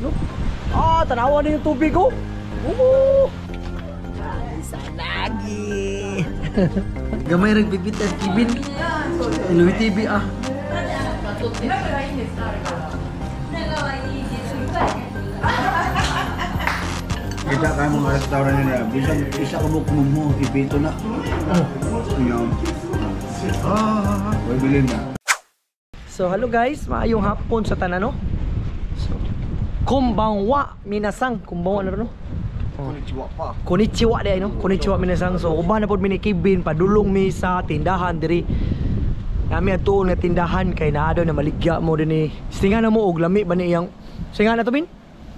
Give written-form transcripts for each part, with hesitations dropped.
No? Ah, tanawa din yung tubig ko. Isa lagi. Gamay rin bibitas kibin. Louis TV ah. Kita kayo mga restaurant nila, bisa isa ka mo kumumo, ipito na. Yan. Bilhin na. So hello guys, maayong hapon sa tanan no. So, konbanwa minasang, konbanwa na ro no. Konnichiwa pa. Konnichiwa di no. Konnichiwa minasang. So uban na pod mi ni Kibin padulong mi sa tindahan diri. Nami ato nga tindahan kay naado na maligya mo dinhi. Singa na mo og lami ba ni iyang singa na to bin?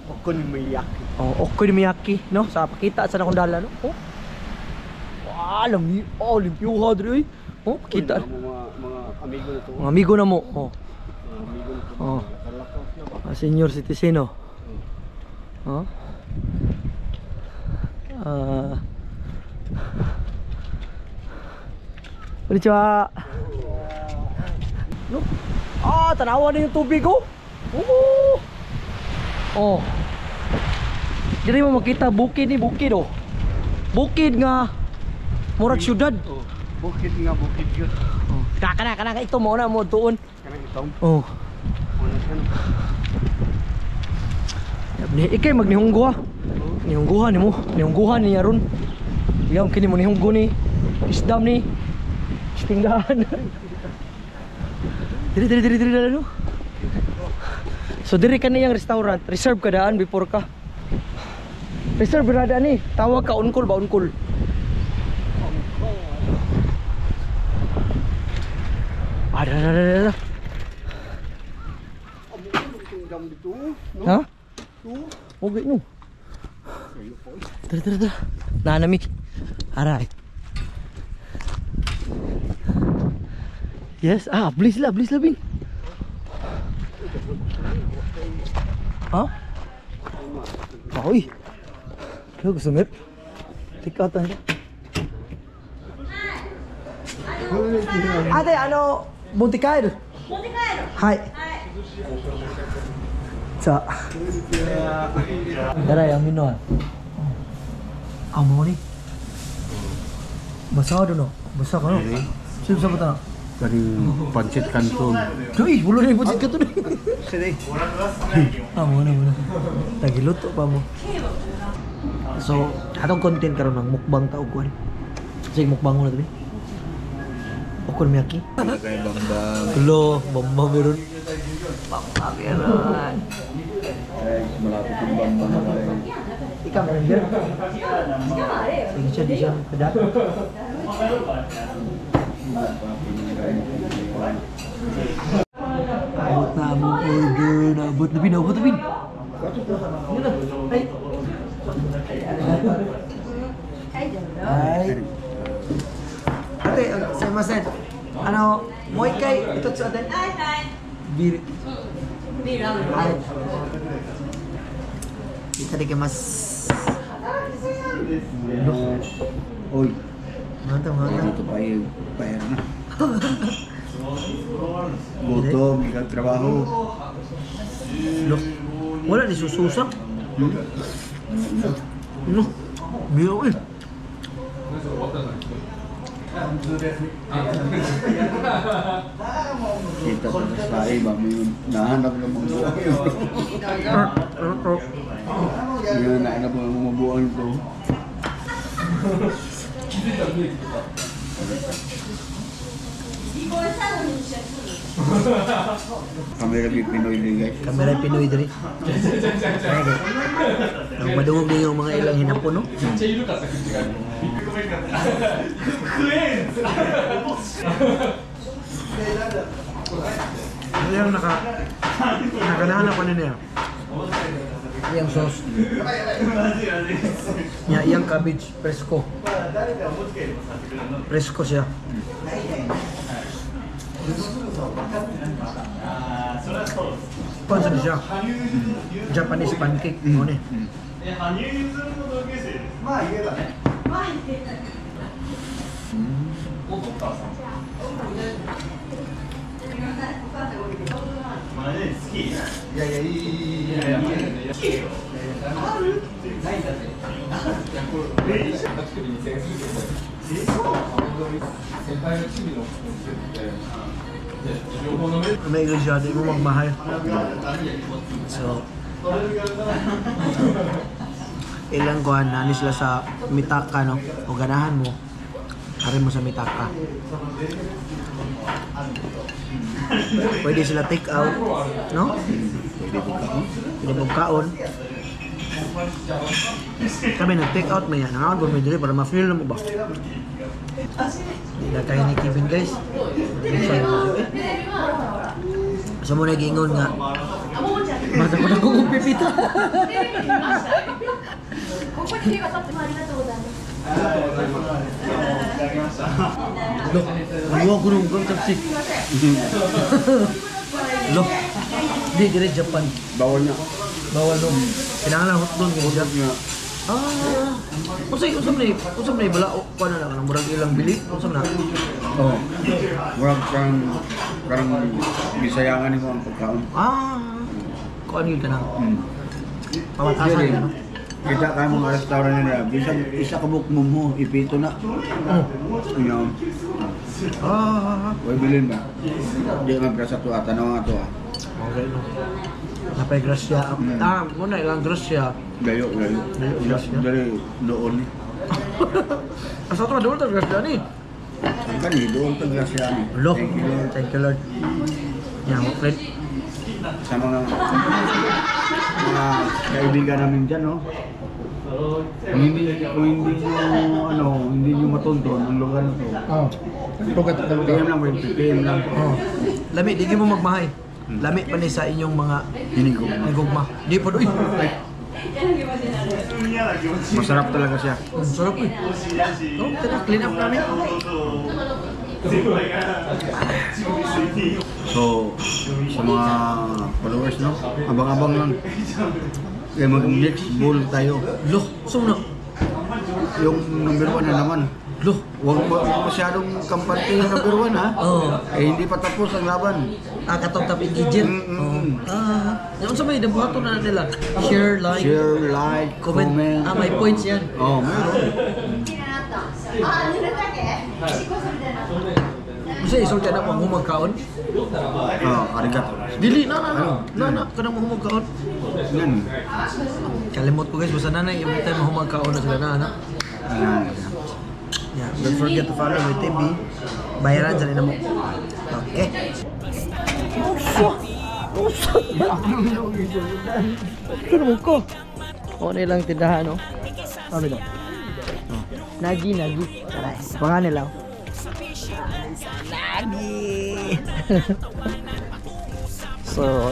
Okonomiyaki. Oh, okonomiyaki no. Sa pakita sa akong dala no. Oh. Wow, lami. Oh, limpyuha diri. Oh, pakita. Mga amigo na to. Mga amigo na mo. Oh. Amigo na to. Oh. Senior citizen oh. Oh. Konnichiwa. No? Ah, tanawa din yung tubig ko. Oh. Dili mo makita bukid ni bukid oh. Bukid nga murag syudad. Oh, bukid nga bukid yun. Oh. Kana ito mo na mo tuon. Kana itong. Oh. Ni ikay magnihunggo ha. Nihungguhan nimo, nihungguhan ni aron. Iyam kini mo nihunggo ni isdam ni istingdahan. Diri no. So diri kaniyang restaurant, reserve ka daan before ka. Reserve berada ni, tawag ka unkol ba unkol. Ada. Ha? Okay no. Tara. Nanami. Aray. Yes, please lah Bing. Ha? Oi. Look, sumit. Tikatan. Ate, ano? Montikairo. Hai. Sa. Daray, ang minuan. Amo ni. Basa do no. Basa ka no. Sino sa bata? Dari pancit kanton. Uy, bulo na yung pancit kanton. Sige. Amo na. Tagiluto pa mo. So, atong content karon ng mukbang ta ugwan. Sige mukbang mo na tabi. Okonomiyaki. Kay Bambang. Hello, Bambang meron. Bambang meron. Malapit ang Bambang. Ikaw meron dyan? Sige siya, di siya pedat. Abot na among order. Naabot na bin. Yun na. Ay. Ate, saimasen. Ano, mo ikay ito sa atin? Bir. Ay. Kita di mas. Oy. Mantap. Ito pa yung pera na. Gutom, ilang trabaho. Loh, wala di sususak. No, biro eh. Kita sa iba, may nahanap ng mga buwan. Yung nahanap ng mga buwan ko. Kamera Pinoy din guys. Kamera Pinoy diri. Ang madungog din yung mga ilang hinapon no. Yang nakanahan ako niya. Yang sauce. Yang cabbage fresco. Fresco siya. Paano siya? Japanese pancake mo ni. May iglesia, di mo magmahal. So, ilang kuhan na sila sa mitaka, no? O ganahan mo, harin mo sa mitaka. Pwede sila take out, no? Pwede magkaon. Kami nag-take out mo yan. Nakakagod mo dili para ma-feel mo ba? Hindi kayo ni Kevin, guys. Sa mo nag-ingon nga. Mata ko na kung pipita. Loh, ayaw ko nung kong tapsik. Loh, di dire Japan. Bawal na. Bawal nung. Kinangalan hot doon kay Japan. Nga. Usap na ibala ko na lang murag ilang bili. Usap na. Oh. Murag karang bisayangan mo ang pagkaon. Kung ano yun ka na? Pamatasan Hindi, yun, no? kita kayo mga restaurant nila, bisan isa ka bukmo mo, ipito na. Ano? Huwag bilhin ba? Hindi magkasa to at ano nga to ah. Okay, no? Napay grasya. Muna ilang grasya. Gayo. Dari doon ni. Asa ito doon ito grasya ni? Ang kani, doon ito grasya ni. Loh, thank you Lord. Yan, friend. Sa mga kaibigan namin dyan, no? Kung hindi nyo matunton ang lugar na to. PM lang, PM lang. Lami, di mo magmahay. Lami pa ni sa inyong mga hinigugma. Di po doy. Masarap talaga siya. Sarap eh. Clean up namin. So, sa mga followers, no? Abang-abang lang. Kaya mag-next bowl tayo. Loh, sumno. Yung number 1 na naman. Loh, Huwag masyadong kampante yung number 1, ha? Eh, hindi pa tapos ang laban. katong taping gidget. Yung sa may dabuhato na nila. Share, like, comment. May points yan. Meron. Kasi isulti na pang humagkaon. Arigato. Dili, na, kanang humagkaon. Yan. Kalimot ko guys, basta nanay, every time humagkaon na sila na. Yan. Yeah, don't forget to follow my TV. Bayaran sa nila mo. Okay. Ano ko? Ano lang tindahan, no? Ano ito? Nagi. Taray. Baka nila. Nagi! So,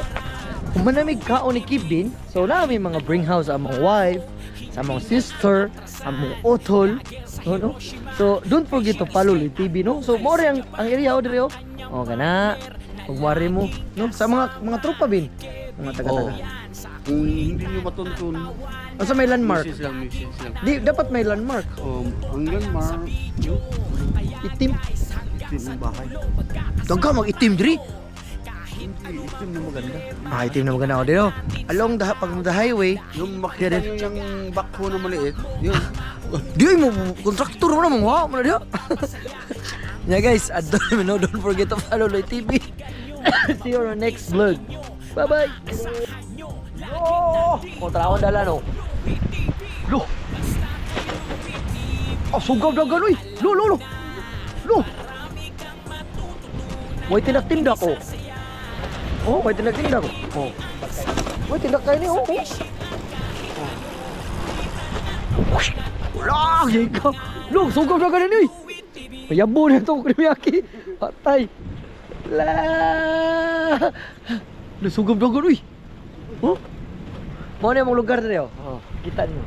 kung manamig kaon ni Kevin, so namin mga bring house sa mga wife, sa mga sister, sa mga otol, no? So, don't forget to follow Loy TV, no? So, more ang area o dire, o kana, pagwari mo, no? Sa mga tropa bin, mga taga-taga. Kung hindi nyo matuntun, O sa may landmark. misis lang. Di, dapat may landmark. Ang landmark, Itim. itim ng bahay. Daga mag-itim diri. Itim na maganda. Itim na maganda o dito. Along the highway, Yung makita nyo yung backhoe na maliit, yun. di mo kontraktor mo na mga mo na diha. Yeah guys, don't forget to follow Loy TV. See you on the next vlog. Bye-bye. Oh, kontraon dala no. Lo. Sugaw dagan uy. Lo. Way tindak-tindak ko. Way tindak-tindak ko. Way tindak kayo ni Wala, gigaw. Lo, sugaw dagan ni. Mayabo na itong kremiyaki. Patay. Lo, sugaw dagan uy. Mau na yung lugar na rin. Kita niyo.